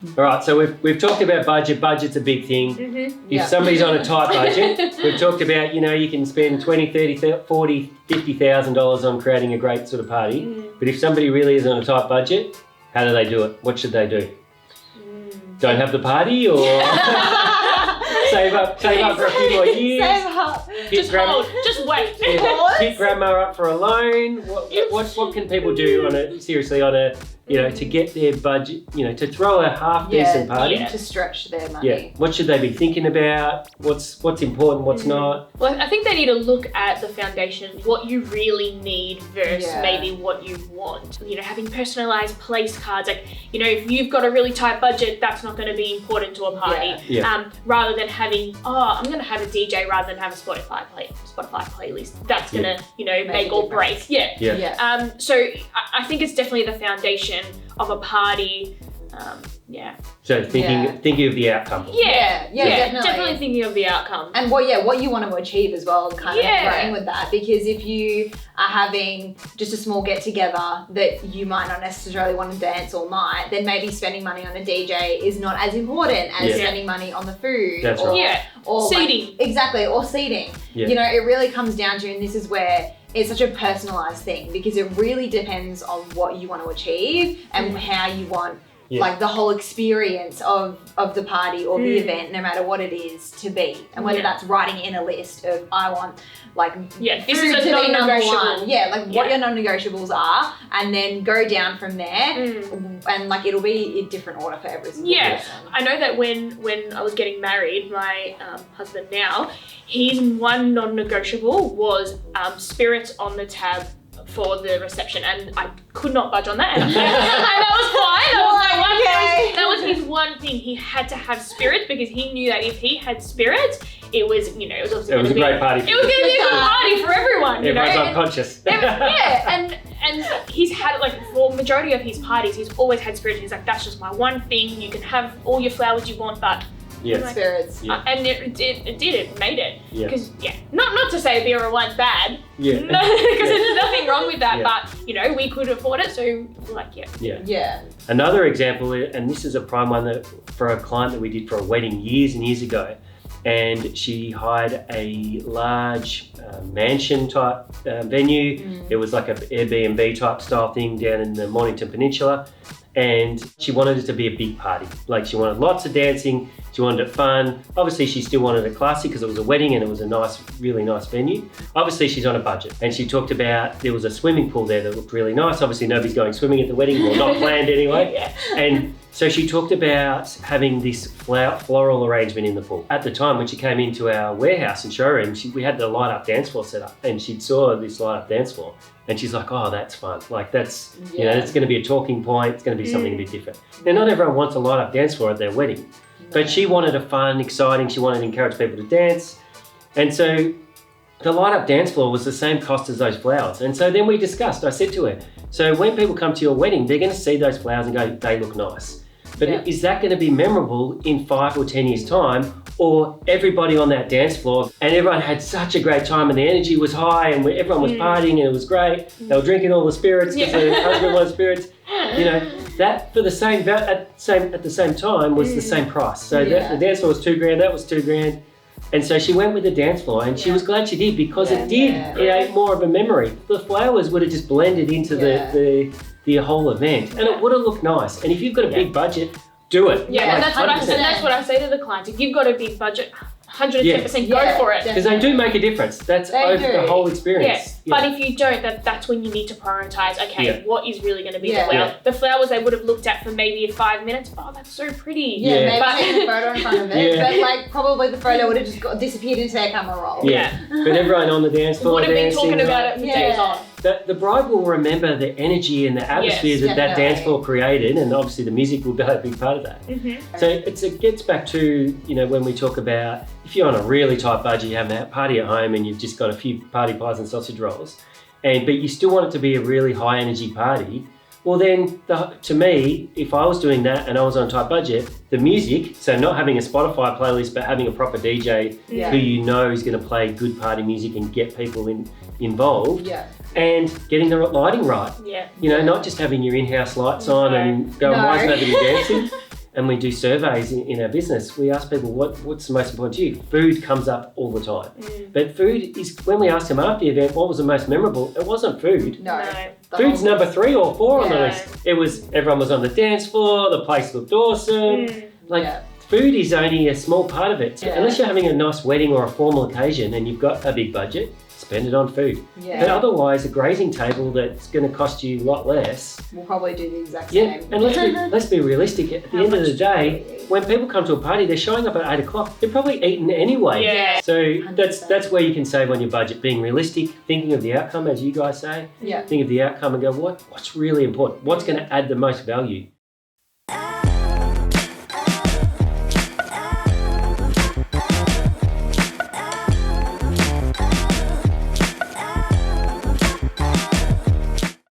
All right, so we've talked about budget. Budget's a big thing. If somebody's on a tight budget, we've talked about, you can spend $20, $30, $40, $50,000 on creating a great sort of party. But if somebody really is on a tight budget, how do they do it? What should they do? Don't have the party, or save up for a few more years? Save up. Just hold. Just wait. Pick grandma up for a loan. What can people do to get their budget, to throw a half decent party? To stretch their money. Yeah. What should they be thinking about? What's important, what's not? Well, I think they need to look at the foundation, what you really need versus maybe what you want. Having personalized place cards, like, if you've got a really tight budget, that's not going to be important to a party. Rather than having, I'm going to have a DJ rather than have a Spotify playlist. That's going to, make or break. So I think it's definitely the foundation of a party. So thinking of the outcome. Definitely thinking of the outcome. And what you want to achieve as well, kind of running with that. Because if you are having just a small get together that you might not necessarily want to dance all night, then maybe spending money on a DJ is not as important as spending money on the food. That's right. Or seating. Or seating. It really comes down to, and this is where it's such a personalized thing, because it really depends on what you want to achieve and how you want like the whole experience of the party or the event, no matter what it is, to be. And whether that's writing in a list of, I want this is a non-negotiable. What your non-negotiables are, and then go down from there, and it'll be in different order for every single person. I know that when I was getting married, my husband now, his one non-negotiable was spirits on the tab for the reception, and I could not budge on that. And that was fine. That was his one thing. He had to have spirits, because he knew that if he had spirits, it was obviously a great party. It was going to be a good party for everyone. Everyone's unconscious. And he's had for majority of his parties, he's always had spirits. He's like, that's just my one thing. You can have all your flowers you want, but spirits. And it made it. Because not to say beer or wine's bad. Because there's nothing wrong with that. But we could afford it, so Another example, and this is a prime one for a client that we did for a wedding years and years ago, and she hired a large mansion type venue. It was like an Airbnb type style thing down in the Mornington Peninsula. And she wanted it to be a big party. She wanted lots of dancing. She wanted it fun. Obviously, she still wanted it classy because it was a wedding and it was a really nice venue. Obviously, she's on a budget. And she talked about, there was a swimming pool there that looked really nice. Obviously, nobody's going swimming at the wedding, or not planned anyway. And so she talked about having this floral arrangement in the pool. At the time, when she came into our warehouse and showroom, we had the light up dance floor set up, and she saw this light up dance floor. And she's like, oh, that's fun. That's, it's going to be a talking point. It's going to be something a bit different. Now, not everyone wants a light up dance floor at their wedding, but she wanted a fun, exciting, she wanted to encourage people to dance. And so the light up dance floor was the same cost as those flowers. And so then we discussed, I said to her, so when people come to your wedding, they're going to see those flowers and go, they look nice. But is that going to be memorable in 5 or 10 years' time? Or everybody on that dance floor, and everyone had such a great time, and the energy was high, and everyone was partying, and it was great. They were drinking all the spirits because the husband wanted spirits. That for the same at the same time was the same price. So the dance floor was $2,000. That was $2,000. And so she went with the dance floor, and she was glad she did, because it create more of a memory. The flowers would have just blended into the whole event, and it would have looked nice. And if you've got a big budget, do it. And that's what I say to the clients. If you've got a big budget, 110% go for it. Because they do make a difference. That's over the whole experience. But if you don't, that's when you need to prioritize, what is really going to be the flower? The flowers they would have looked at for maybe 5 minutes. Oh, that's so pretty. Maybe taking a photo in front of it. But probably the photo would have just disappeared into their camera roll. But everyone on the dance floor would have been talking about it for days on. The bride will remember the energy and the atmosphere that dance floor created, and obviously the music will be a big part of that. So it gets back to, when we talk about, if you're on a really tight budget, you have a party at home and you've just got a few party pies and sausage rolls, but you still want it to be a really high energy party, well then, to me, if I was doing that and I was on a tight budget, the music, so not having a Spotify playlist, but having a proper DJ who you know is going to play good party music and get people involved, and getting the lighting right. Not just having your in-house lights on and going, why is nobody dancing? and we do surveys in our business, we ask people what's the most important to you. Food comes up all the time. But food is, when we ask them after the event what was the most memorable, it wasn't food. No. Food's number 3 or 4 on the list. It was everyone was on the dance floor, the place looked awesome. Food is only a small part of it. So unless you're having a nice wedding or a formal occasion and you've got a big budget, spend it on food. But otherwise, a grazing table that's going to cost you a lot less. We'll probably do the exact same. And let's be realistic. At the end of the day, when people come to a party, they're showing up at 8 o'clock. They're probably eaten anyway. So that's where you can save on your budget. Being realistic, thinking of the outcome, as you guys say. Think of the outcome and go, what's really important? What's going to add the most value?